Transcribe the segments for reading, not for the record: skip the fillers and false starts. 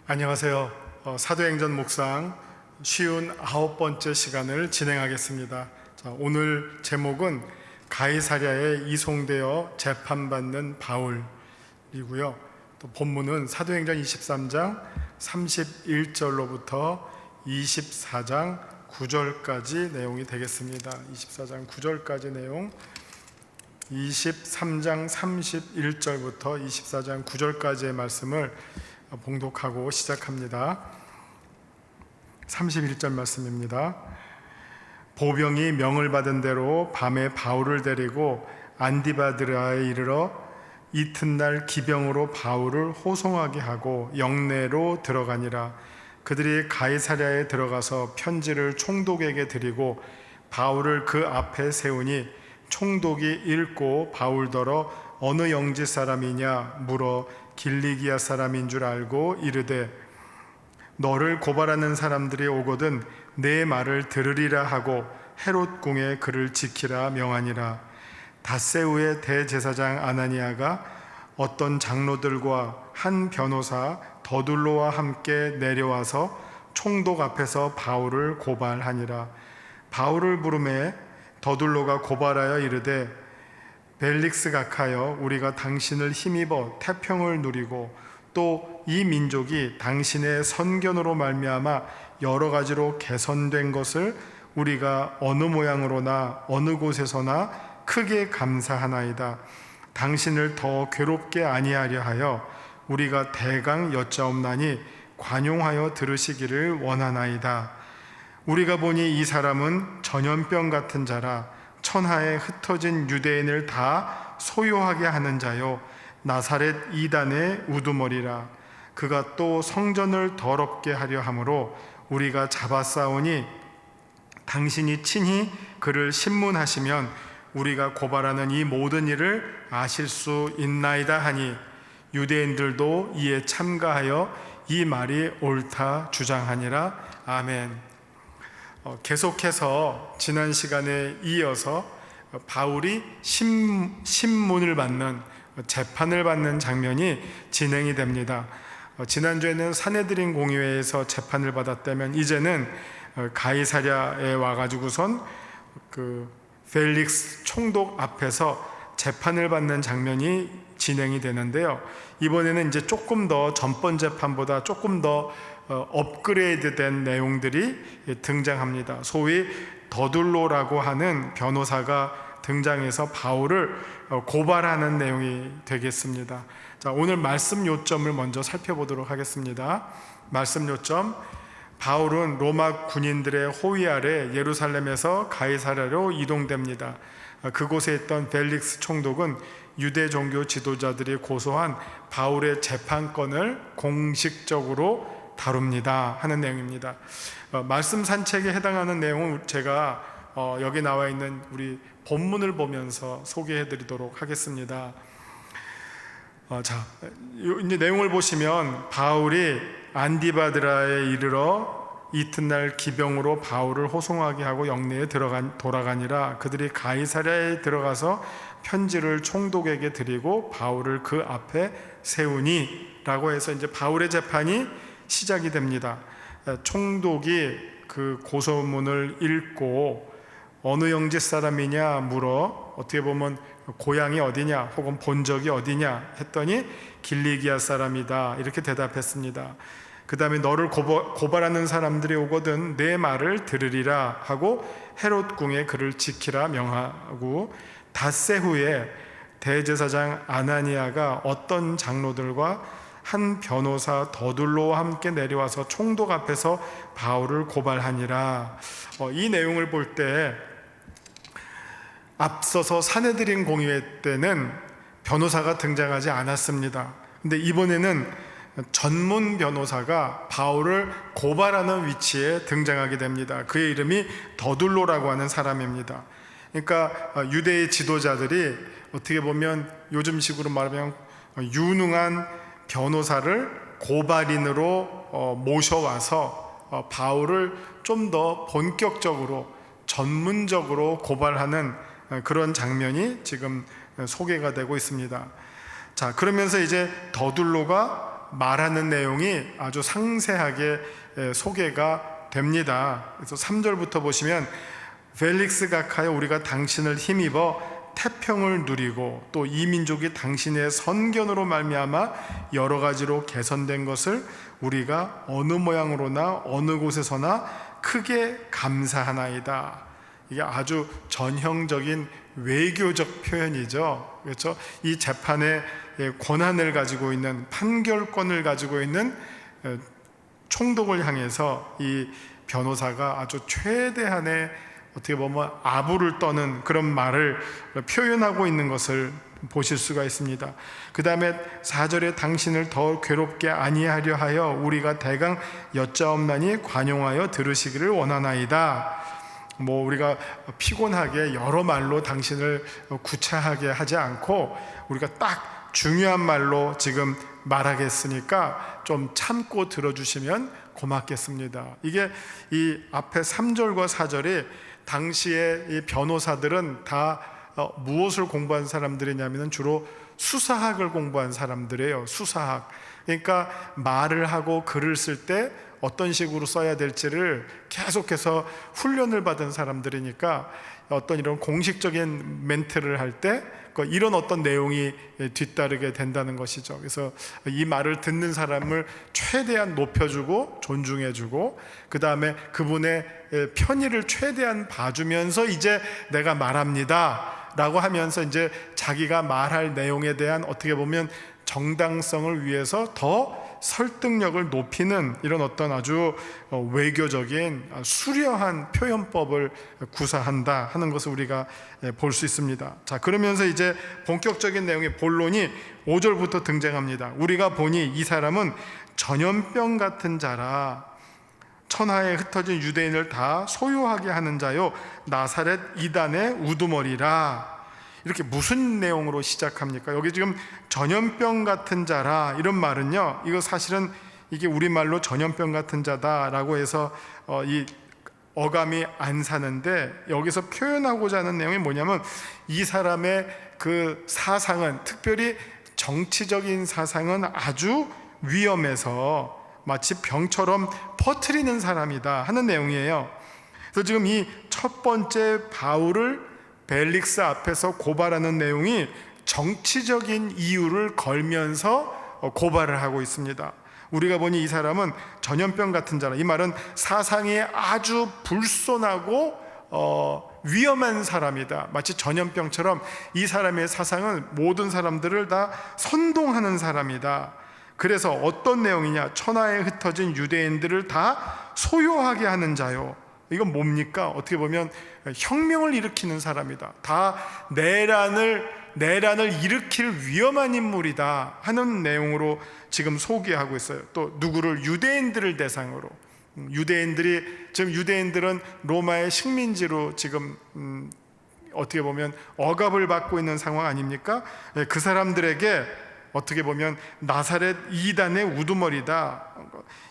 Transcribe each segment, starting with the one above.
안녕하세요. 사도행전 묵상 쉬운 9번째 시간을 진행하겠습니다. 오늘 제목은 가이사랴에 이송되어 재판받는 바울이고요. 또 본문은 사도행전 23장 31절로부터 24장 9절까지 내용이 되겠습니다. 24장 9절까지 내용, 23장 31절부터 24장 9절까지의 말씀을 봉독하고 시작합니다. 31절 말씀입니다. 보병이 명을 받은 대로 밤에 바울을 데리고 안디바드라에 이르러 이튿날 기병으로 바울을 호송하게 하고 영내로 들어가니라. 그들이 가이사랴에 들어가서 편지를 총독에게 드리고 바울을 그 앞에 세우니 총독이 읽고 바울더러 어느 영지 사람이냐 물어 길리기아 사람인 줄 알고 이르되 너를 고발하는 사람들이 오거든 내 말을 들으리라 하고 헤롯 궁에 그를 지키라 명하니라. 닷새우의 대제사장 아나니아가 어떤 장로들과 한 변호사 더둘로와 함께 내려와서 총독 앞에서 바울을 고발하니라. 바울을 부르매 더둘로가 고발하여 이르되 벨릭스 각하여 우리가 당신을 힘입어 태평을 누리고 또 이 민족이 당신의 선견으로 말미암아 여러 가지로 개선된 것을 우리가 어느 모양으로나 어느 곳에서나 크게 감사하나이다. 당신을 더 괴롭게 아니하려 하여 우리가 대강 여짜옵나니 관용하여 들으시기를 원하나이다. 우리가 보니 이 사람은 전염병 같은 자라 천하에 흩어진 유대인을 다 소요하게 하는 자요 나사렛 이단의 우두머리라. 그가 또 성전을 더럽게 하려 함으로 우리가 잡아싸우니 당신이 친히 그를 신문하시면 우리가 고발하는 이 모든 일을 아실 수 있나이다 하니 유대인들도 이에 참가하여 이 말이 옳다 주장하니라. 아멘. 계속해서 지난 시간에 이어서 바울이 신문을 받는, 재판을 받는 장면이 진행이 됩니다. 지난주에는 사내드린 공의회에서 재판을 받았다면 이제는 가이사랴에 와가지고선 그 펠릭스 총독 앞에서 재판을 받는 장면이 진행이 되는데요. 이번에는 이제 조금 더 전번 재판보다 조금 더 업그레이드된 내용들이 등장합니다. 소위 더둘로라고 하는 변호사가 등장해서 바울을 고발하는 내용이 되겠습니다. 자, 오늘 말씀 요점을 먼저 살펴보도록 하겠습니다. 말씀 요점: 바울은 로마 군인들의 호위 아래 예루살렘에서 가이사랴로 이동됩니다. 그곳에 있던 벨릭스 총독은 유대 종교 지도자들이 고소한 바울의 재판권을 공식적으로 다룹니다 하는 내용입니다. 말씀 산책에 해당하는 내용은 제가 여기 나와 있는 우리 본문을 보면서 소개해 드리도록 하겠습니다. 자, 이제 내용을 보시면 바울이 안디바드라에 이르러 이튿날 기병으로 바울을 호송하게 하고 영내에 돌아가니라. 그들이 가이사랴에 들어가서 편지를 총독에게 드리고 바울을 그 앞에 세우니 라고 해서 이제 바울의 재판이 시작이 됩니다. 총독이 그 고소문을 읽고 어느 영지 사람이냐 물어 어떻게 보면 고향이 어디냐 혹은 본 적이 어디냐 했더니 길리기아 사람이다 이렇게 대답했습니다. 그 다음에 너를 고발하는 사람들이 오거든 내 말을 들으리라 하고 헤롯 궁에 그를 지키라 명하고 닷새 후에 대제사장 아나니아가 어떤 장로들과 한 변호사 더둘로와 함께 내려와서 총독 앞에서 바울을 고발하니라. 이 내용을 볼 때 앞서서 사내드린 공의회 때는 변호사가 등장하지 않았습니다. 근데 이번에는 전문 변호사가 바울을 고발하는 위치에 등장하게 됩니다. 그의 이름이 더둘로라고 하는 사람입니다. 그러니까 유대의 지도자들이 어떻게 보면 요즘식으로 말하면 유능한 변호사를 고발인으로 모셔와서 바울을 좀 더 본격적으로 전문적으로 고발하는 그런 장면이 지금 소개가 되고 있습니다. 자, 그러면서 이제 더둘로가 말하는 내용이 아주 상세하게 소개가 됩니다. 그래서 3절부터 보시면 펠릭스 각하여 우리가 당신을 힘입어 태평을 누리고 또 이 민족이 당신의 선견으로 말미암아 여러 가지로 개선된 것을 우리가 어느 모양으로나 어느 곳에서나 크게 감사하나이다. 이게 아주 전형적인 외교적 표현이죠. 그렇죠? 이 재판의 권한을 가지고 있는, 판결권을 가지고 있는 총독을 향해서 이 변호사가 아주 최대한의 어떻게 보면 아부를 떠는 그런 말을 표현하고 있는 것을 보실 수가 있습니다. 그 다음에 4절에 당신을 더 괴롭게 아니하려 하여 우리가 대강 여짜옵나니 관용하여 들으시기를 원하나이다. 우리가 피곤하게 여러 말로 당신을 구차하게 하지 않고 우리가 딱 중요한 말로 지금 말하겠으니까 좀 참고 들어주시면 고맙겠습니다. 이게 이 앞에 3절과 4절이 당시에 이 변호사들은 다 무엇을 공부한 사람들이냐면 주로 수사학을 공부한 사람들이에요. 수사학. 그러니까 말을 하고 글을 쓸 때 어떤 식으로 써야 될지를 계속해서 훈련을 받은 사람들이니까 어떤 이런 공식적인 멘트를 할 때 이런 어떤 내용이 뒤따르게 된다는 것이죠. 그래서 이 말을 듣는 사람을 최대한 높여주고 존중해주고 그 다음에 그분의 편의를 최대한 봐주면서 이제 내가 말합니다 라고 하면서 이제 자기가 말할 내용에 대한 어떻게 보면 정당성을 위해서 더 설득력을 높이는 이런 어떤 아주 외교적인 수려한 표현법을 구사한다 하는 것을 우리가 볼 수 있습니다. 자, 그러면서 이제 본격적인 내용의 본론이 5절부터 등장합니다. 우리가 보니 이 사람은 전염병 같은 자라 천하에 흩어진 유대인을 다 소유하게 하는 자요 나사렛 이단의 우두머리라. 이렇게 무슨 내용으로 시작합니까? 여기 지금 전염병 같은 자라 이런 말은요, 이거 사실은 이게 우리말로 전염병 같은 자다라고 해서 이 어감이 안 사는데 여기서 표현하고자 하는 내용이 뭐냐면 이 사람의 그 사상은, 특별히 정치적인 사상은 아주 위험해서 마치 병처럼 퍼뜨리는 사람이다 하는 내용이에요. 그래서 지금 이 첫 번째 바울을 벨릭스 앞에서 고발하는 내용이 정치적인 이유를 걸면서 고발을 하고 있습니다. 우리가 보니 이 사람은 전염병 같은 자라. 이 말은 사상이 아주 불손하고 위험한 사람이다. 마치 전염병처럼 이 사람의 사상은 모든 사람들을 다 선동하는 사람이다. 그래서 어떤 내용이냐? 천하에 흩어진 유대인들을 다 소유하게 하는 자요. 이건 뭡니까? 어떻게 보면 혁명을 일으키는 사람이다. 다 내란을 일으킬 위험한 인물이다 하는 내용으로 지금 소개하고 있어요. 또 누구를? 유대인들을 대상으로. 유대인들은 로마의 식민지로 지금 어떻게 보면 억압을 받고 있는 상황 아닙니까? 그 사람들에게 어떻게 보면 나사렛 이단의 우두머리다.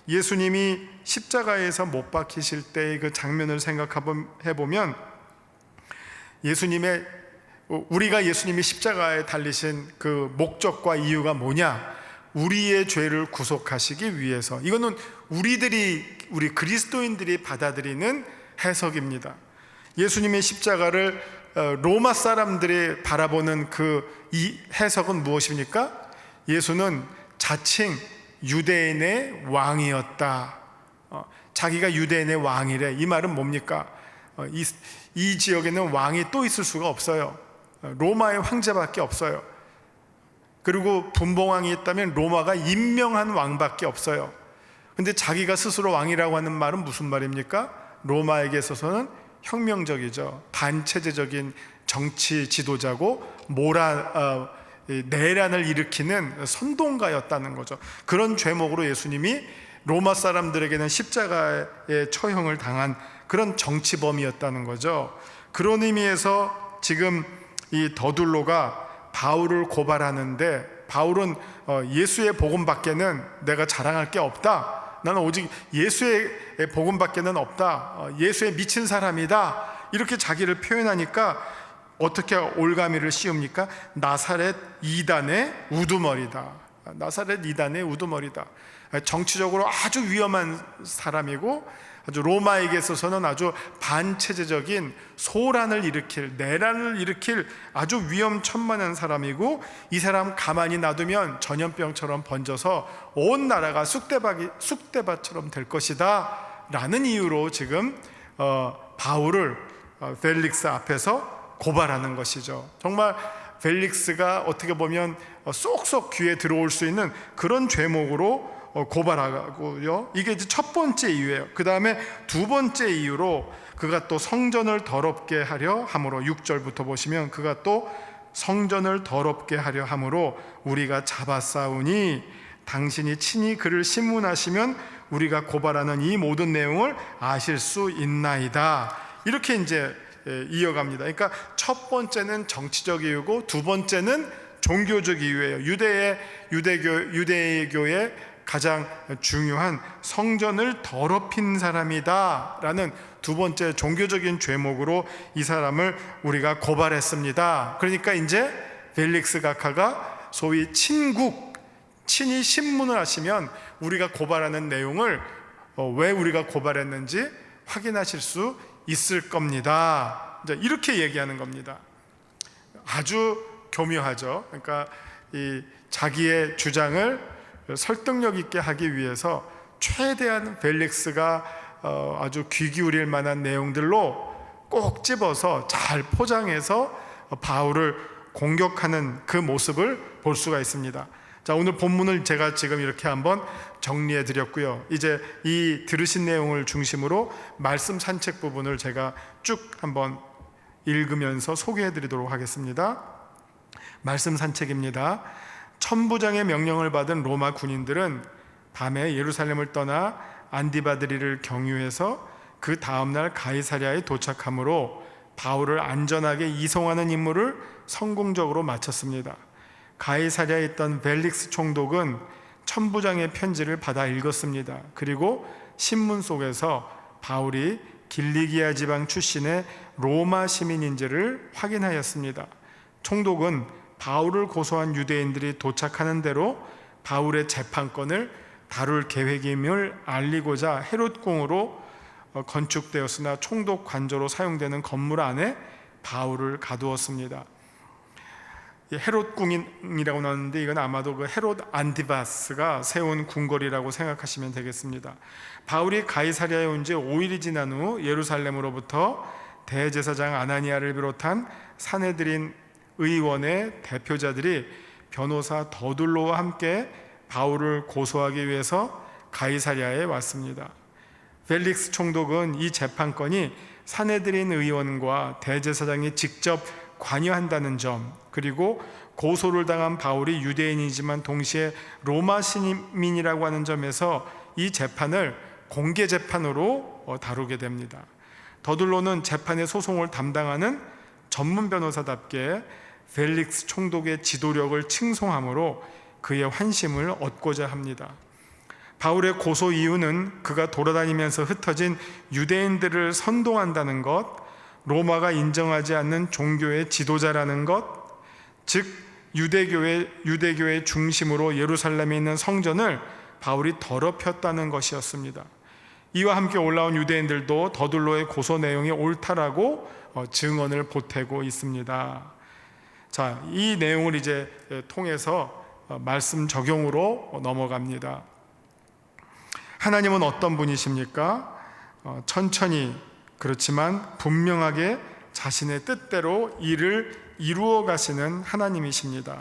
예수님이 십자가에서 못 박히실 때의 그 장면을 생각해 보면 우리가 예수님이 십자가에 달리신 그 목적과 이유가 뭐냐? 우리의 죄를 구속하시기 위해서. 이거는 우리 그리스도인들이 받아들이는 해석입니다. 예수님의 십자가를 로마 사람들이 바라보는 이 해석은 무엇입니까? 예수는 자칭 유대인의 왕이었다. 자기가 유대인의 왕이래. 이 말은 뭡니까? 이 지역에는 왕이 또 있을 수가 없어요. 로마의 황제밖에 없어요. 그리고 분봉왕이 있다면 로마가 임명한 왕밖에 없어요. 근데 자기가 스스로 왕이라고 하는 말은 무슨 말입니까? 로마에게 있어서는 혁명적이죠. 반체제적인 정치 지도자고 내란을 일으키는 선동가였다는 거죠. 그런 죄목으로 예수님이 로마 사람들에게는 십자가의 처형을 당한 그런 정치범이었다는 거죠. 그런 의미에서 지금 이 더둘로가 바울을 고발하는데, 바울은 예수의 복음밖에는 내가 자랑할 게 없다. 나는 오직 예수의 복음밖에는 없다. 예수에 미친 사람이다. 이렇게 자기를 표현하니까 어떻게 올가미를 씌웁니까? 나사렛 이단의 우두머리다. 나사렛 이단의 우두머리다. 정치적으로 아주 위험한 사람이고 아주 로마에게 있어서는 아주 반체제적인 소란을 일으킬, 내란을 일으킬 아주 위험천만한 사람이고, 이 사람 가만히 놔두면 전염병처럼 번져서 온 나라가 쑥대밭처럼 될 것이다 라는 이유로 지금 바울을 펠릭스 앞에서 고발하는 것이죠. 정말 펠릭스가 어떻게 보면 쏙쏙 귀에 들어올 수 있는 그런 죄목으로 고발하고요. 이게 이제 첫 번째 이유예요. 그 다음에 두 번째 이유로 그가 또 성전을 더럽게 하려 함으로, 6절부터 보시면 그가 또 성전을 더럽게 하려 함으로 우리가 잡아싸우니 당신이 친히 그를 신문하시면 우리가 고발하는 이 모든 내용을 아실 수 있나이다. 이렇게 이제 이어갑니다. 그러니까 첫 번째는 정치적 이유고 두 번째는 종교적 이유예요. 유대교의 가장 중요한 성전을 더럽힌 사람이다 라는 두 번째 종교적인 죄목으로 이 사람을 우리가 고발했습니다. 그러니까 이제 펠릭스 각하가 소위 친히 신문을 하시면 우리가 고발하는 내용을 왜 우리가 고발했는지 확인하실 수 있을 겁니다. 이렇게 얘기하는 겁니다. 아주 교묘하죠. 그러니까 이 자기의 주장을 설득력 있게 하기 위해서 최대한 펠릭스가 아주 귀 기울일 만한 내용들로 꼭 집어서 잘 포장해서 바울을 공격하는 그 모습을 볼 수가 있습니다. 자, 오늘 본문을 제가 지금 이렇게 한번 정리해 드렸고요. 이제 이 들으신 내용을 중심으로 말씀 산책 부분을 제가 쭉 한번 읽으면서 소개해 드리도록 하겠습니다. 말씀 산책입니다. 천부장의 명령을 받은 로마 군인들은 밤에 예루살렘을 떠나 안디바드리를 경유해서 그 다음날 가이사랴에 도착하므로 바울을 안전하게 이송하는 임무를 성공적으로 마쳤습니다. 가이사랴에 있던 벨릭스 총독은 천부장의 편지를 받아 읽었습니다. 그리고 신문 속에서 바울이 길리기아 지방 출신의 로마 시민인지를 확인하였습니다. 총독은 바울을 고소한 유대인들이 도착하는 대로 바울의 재판권을 다룰 계획임을 알리고자 헤롯궁으로 건축되었으나 총독 관저로 사용되는 건물 안에 바울을 가두었습니다. 헤롯궁이라고 나왔는데 이건 아마도 그 헤롯 안티바스가 세운 궁궐이라고 생각하시면 되겠습니다. 바울이 가이사랴에 온 지 5일이 지난 후 예루살렘으로부터 대제사장 아나니아를 비롯한 사내들인 의원의 대표자들이 변호사 더둘로와 함께 바울을 고소하기 위해서 가이사랴에 왔습니다. 펠릭스 총독은 이 재판권이 사내들인 의원과 대제사장이 직접 관여한다는 점, 그리고 고소를 당한 바울이 유대인이지만 동시에 로마 시민이라고 하는 점에서 이 재판을 공개 재판으로 다루게 됩니다. 더둘로는 재판의 소송을 담당하는 전문 변호사답게 펠릭스 총독의 지도력을 칭송함으로 그의 환심을 얻고자 합니다. 바울의 고소 이유는 그가 돌아다니면서 흩어진 유대인들을 선동한다는 것, 로마가 인정하지 않는 종교의 지도자라는 것, 즉 유대교의 중심으로 예루살렘에 있는 성전을 바울이 더럽혔다는 것이었습니다. 이와 함께 올라온 유대인들도 더둘로의 고소 내용이 옳다라고 증언을 보태고 있습니다. 자, 이 내용을 이제 통해서 말씀 적용으로 넘어갑니다. 하나님은 어떤 분이십니까? 천천히 그렇지만 분명하게 자신의 뜻대로 일을 이루어 가시는 하나님이십니다.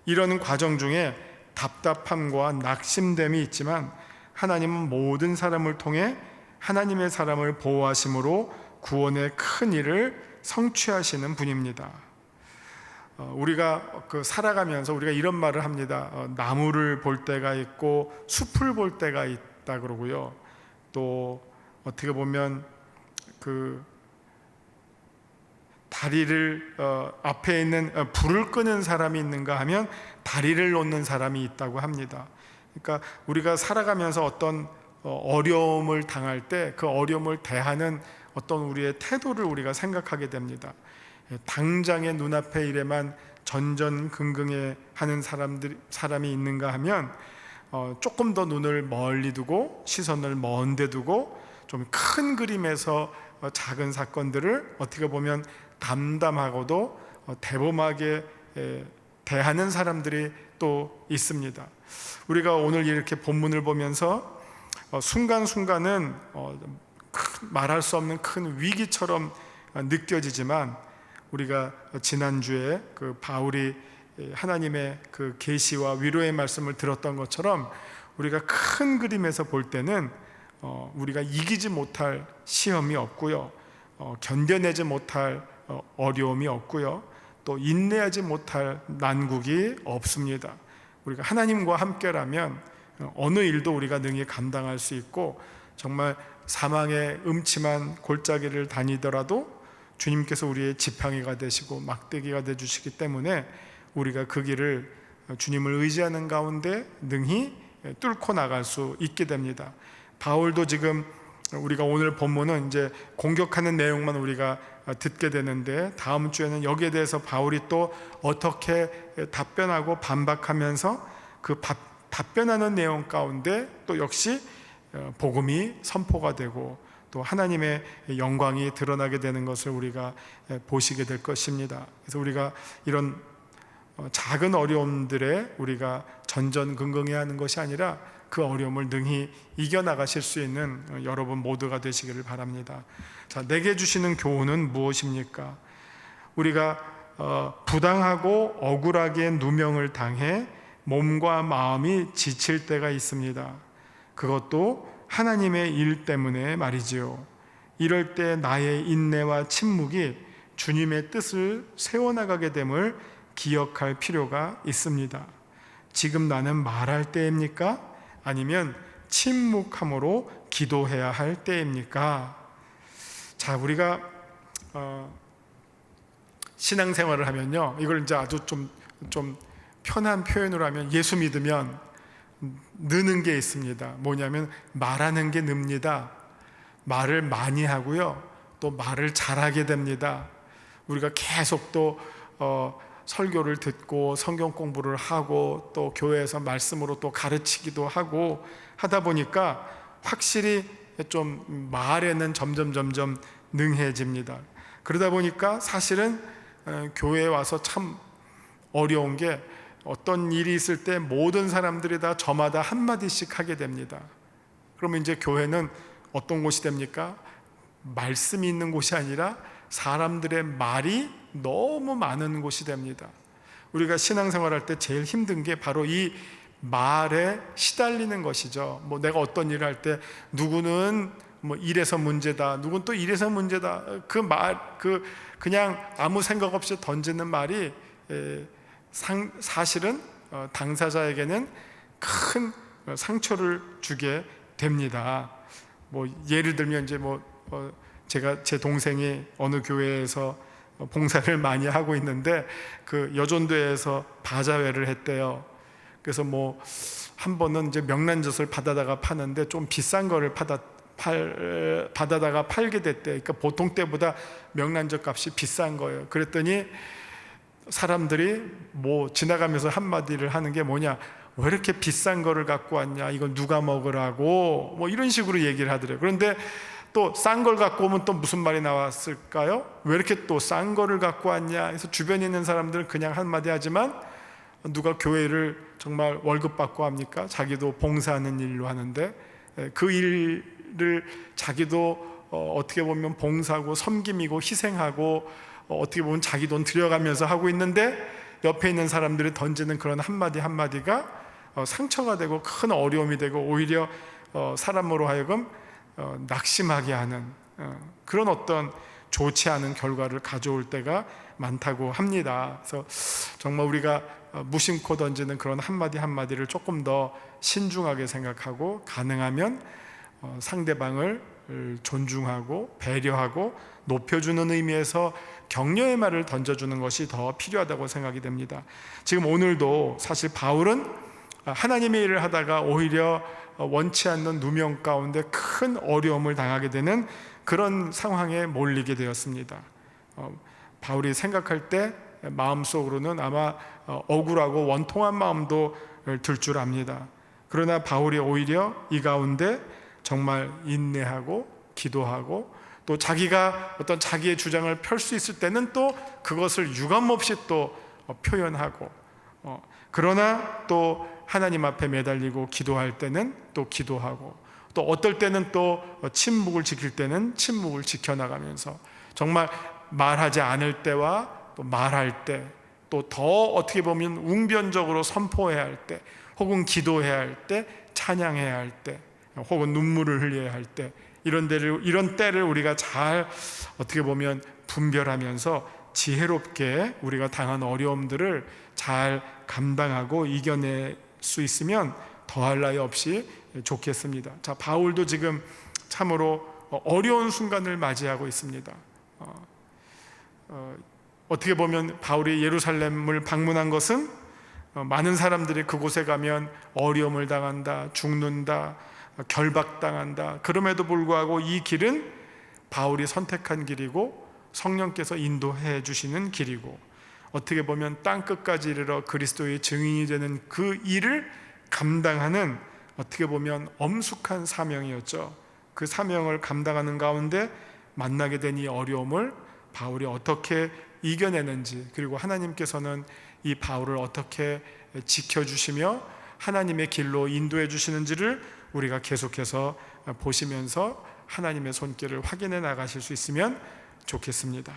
이런 과정 중에 답답함과 낙심됨이 있지만 하나님은 모든 사람을 통해 하나님의 사람을 보호하심으로 구원의 큰 일을 성취하시는 분입니다. 우리가 살아가면서 우리가 이런 말을 합니다. 나무를 볼 때가 있고 숲을 볼 때가 있다 그러고요. 또 어떻게 보면 다리를 앞에 있는 불을 끄는 사람이 있는가 하면 다리를 놓는 사람이 있다고 합니다. 그러니까 우리가 살아가면서 어떤 어려움을 당할 때 그 어려움을 대하는 어떤 우리의 태도를 우리가 생각하게 됩니다. 당장의 눈앞의 일에만 전전긍긍해 하는 사람이 있는가 하면 조금 더 눈을 멀리 두고 시선을 먼 데 두고 좀 큰 그림에서 작은 사건들을 어떻게 보면 담담하고도 대범하게 대하는 사람들이 또 있습니다. 우리가 오늘 이렇게 본문을 보면서 순간순간은 말할 수 없는 큰 위기처럼 느껴지지만, 우리가 지난주에 그 바울이 하나님의 그 계시와 위로의 말씀을 들었던 것처럼 우리가 큰 그림에서 볼 때는 우리가 이기지 못할 시험이 없고요, 견뎌내지 못할 어려움이 없고요, 또 인내하지 못할 난국이 없습니다. 우리가 하나님과 함께라면 어느 일도 우리가 능히 감당할 수 있고, 정말 사망의 음침한 골짜기를 다니더라도 주님께서 우리의 지팡이가 되시고 막대기가 되주시기 때문에 우리가 그 길을 주님을 의지하는 가운데 능히 뚫고 나갈 수 있게 됩니다. 바울도 지금 우리가 오늘 본문은 이제 공격하는 내용만 우리가 듣게 되는데, 다음 주에는 여기에 대해서 바울이 또 어떻게 답변하고 반박하면서 그 답변하는 내용 가운데 또 역시 복음이 선포가 되고 또 하나님의 영광이 드러나게 되는 것을 우리가 보시게 될 것입니다. 그래서 우리가 이런 작은 어려움들에 우리가 전전긍긍해야 하는 것이 아니라 그 어려움을 능히 이겨나가실 수 있는 여러분 모두가 되시기를 바랍니다. 자, 내게 주시는 교훈은 무엇입니까? 우리가 부당하고 억울하게 누명을 당해 몸과 마음이 지칠 때가 있습니다. 그것도 하나님의 일 때문에 말이지요. 이럴 때 나의 인내와 침묵이 주님의 뜻을 세워나가게 됨을 기억할 필요가 있습니다. 지금 나는 말할 때입니까? 아니면 침묵함으로 기도해야 할 때입니까? 자, 우리가 신앙생활을 하면요, 이걸 이제 아주 좀 편한 표현으로 하면 예수 믿으면 느는 게 있습니다. 뭐냐면 말하는 게 늡니다. 말을 많이 하고요, 또 말을 잘하게 됩니다. 우리가 계속 또 설교를 듣고 성경 공부를 하고 또 교회에서 말씀으로 또 가르치기도 하고 하다 보니까 확실히 좀 말에는 점점 능해집니다. 그러다 보니까 사실은 교회에 와서 참 어려운 게, 어떤 일이 있을 때 모든 사람들이 다 저마다 한마디씩 하게 됩니다. 그러면 이제 교회는 어떤 곳이 됩니까? 말씀이 있는 곳이 아니라 사람들의 말이 너무 많은 곳이 됩니다. 우리가 신앙생활할 때 제일 힘든 게 바로 이 말에 시달리는 것이죠. 뭐 내가 어떤 일을 할 때 누구는 뭐 이래서 문제다, 누구는 또 이래서 문제다, 그냥 아무 생각 없이 던지는 말이 사실은 당사자에게는 큰 상처를 주게 됩니다. 뭐 예를 들면 이제 제가 제 동생이 어느 교회에서 봉사를 많이 하고 있는데 그 여존도에서 바자회를 했대요. 그래서 한 번은 이제 명란젓을 받아다가 파는데 좀 비싼 거를 받아다가 팔게 됐대. 그러니까 보통 때보다 명란젓 값이 비싼 거예요. 그랬더니 사람들이 지나가면서 한마디를 하는 게 뭐냐, 왜 이렇게 비싼 거를 갖고 왔냐, 이건 누가 먹으라고, 이런 식으로 얘기를 하더래요. 그런데 또 싼 걸 갖고 오면 또 무슨 말이 나왔을까요? 왜 이렇게 또 싼 거를 갖고 왔냐 해서 주변에 있는 사람들은 그냥 한마디 하지만, 누가 교회를 정말 월급 받고 합니까? 자기도 봉사하는 일로 하는데 그 일을 자기도 어떻게 보면 봉사하고 섬김이고 희생하고 어떻게 보면 자기 돈 들여가면서 하고 있는데, 옆에 있는 사람들이 던지는 그런 한마디가 상처가 되고 큰 어려움이 되고 오히려 사람으로 하여금 낙심하게 하는 그런 어떤 좋지 않은 결과를 가져올 때가 많다고 합니다. 그래서 정말 우리가 무심코 던지는 그런 한마디를 조금 더 신중하게 생각하고, 가능하면 상대방을 존중하고 배려하고 높여주는 의미에서 격려의 말을 던져주는 것이 더 필요하다고 생각이 됩니다. 지금 오늘도 사실 바울은 하나님의 일을 하다가 오히려 원치 않는 누명 가운데 큰 어려움을 당하게 되는 그런 상황에 몰리게 되었습니다. 바울이 생각할 때 마음속으로는 아마 억울하고 원통한 마음도 들 줄 압니다. 그러나 바울이 오히려 이 가운데 정말 인내하고 기도하고 또 자기가 어떤 자기의 주장을 펼 수 있을 때는 또 그것을 유감없이 또 표현하고, 그러나 또 하나님 앞에 매달리고 기도할 때는 또 기도하고, 또 어떨 때는 또 침묵을 지킬 때는 침묵을 지켜나가면서 정말 말하지 않을 때와 또 말할 때, 또 더 어떻게 보면 웅변적으로 선포해야 할 때, 혹은 기도해야 할 때, 찬양해야 할 때, 혹은 눈물을 흘려야 할 때, 이런 때를 우리가 잘 어떻게 보면 분별하면서 지혜롭게 우리가 당한 어려움들을 잘 감당하고 이겨낼 수 있으면 더할 나위 없이 좋겠습니다. 자, 바울도 지금 참으로 어려운 순간을 맞이하고 있습니다. 어떻게 보면 바울이 예루살렘을 방문한 것은 많은 사람들이 그곳에 가면 어려움을 당한다, 죽는다, 결박당한다, 그럼에도 불구하고 이 길은 바울이 선택한 길이고 성령께서 인도해 주시는 길이고, 어떻게 보면 땅끝까지 이르러 그리스도의 증인이 되는 그 일을 감당하는 어떻게 보면 엄숙한 사명이었죠. 그 사명을 감당하는 가운데 만나게 된 이 어려움을 바울이 어떻게 이겨내는지, 그리고 하나님께서는 이 바울을 어떻게 지켜주시며 하나님의 길로 인도해 주시는지를 우리가 계속해서 보시면서 하나님의 손길을 확인해 나가실 수 있으면 좋겠습니다.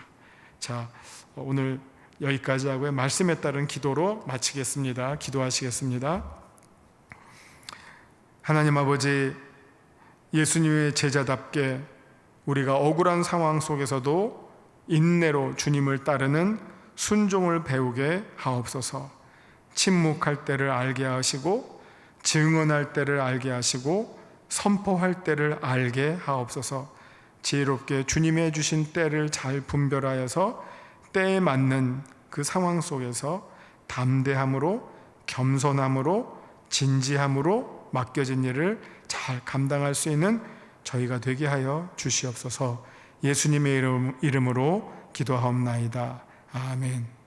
자, 오늘 여기까지 하고요, 말씀에 따른 기도로 마치겠습니다. 기도하시겠습니다. 하나님 아버지, 예수님의 제자답게 우리가 억울한 상황 속에서도 인내로 주님을 따르는 순종을 배우게 하옵소서. 침묵할 때를 알게 하시고, 증언할 때를 알게 하시고, 선포할 때를 알게 하옵소서. 지혜롭게 주님의 주신 때를 잘 분별하여서 때에 맞는 그 상황 속에서 담대함으로, 겸손함으로, 진지함으로 맡겨진 일을 잘 감당할 수 있는 저희가 되게 하여 주시옵소서. 예수님의 이름으로 기도하옵나이다. 아멘.